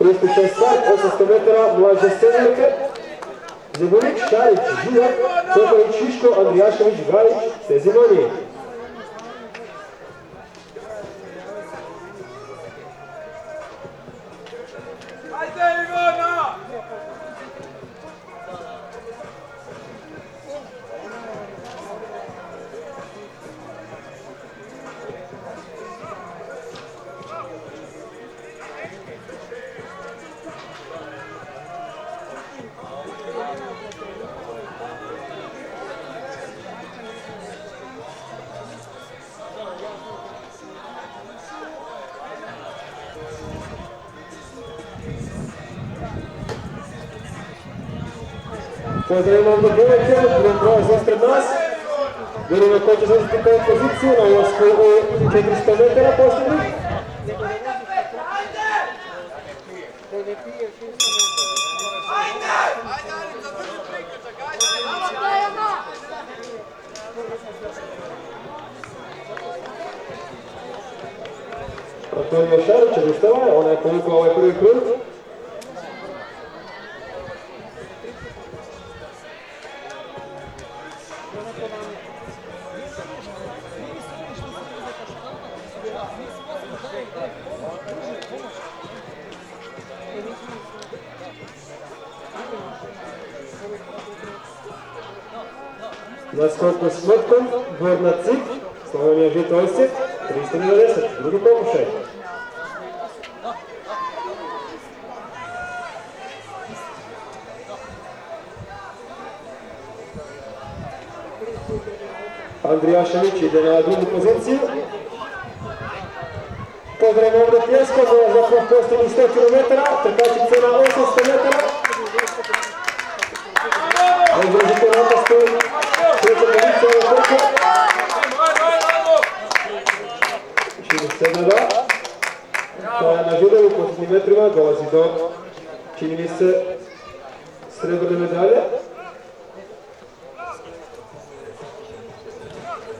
36 start, 800 metara, mlađe seniorke. Zebulić, Šarić, Živak, Sokolić, Šiško, Andrijašević, Gajić, te Zimonije. Pozdravimo ovdje Bjelekenu, prvom prolazu ispred nas. Vidimo ko će zauzeti koju poziciju na ulasku u 400 metara posljednjih. Antonio Šarić odustava, ona je povukla ovaj prvi krug. Na skoku s mrtkom, Dvorna Cik, Slavonija Žito Osijek, 390, drugi pokušaj. Andrijašević ide na drugu poziciju. Pozdravimo ovdje Pljesko za posljednjih 100 km, trkačice na 800 metara. Održite na opasku, treća pozicija je trka. Čini se da koja na žudavu posljednjim metrima dolazi do, čini mi se, srebrne medalje.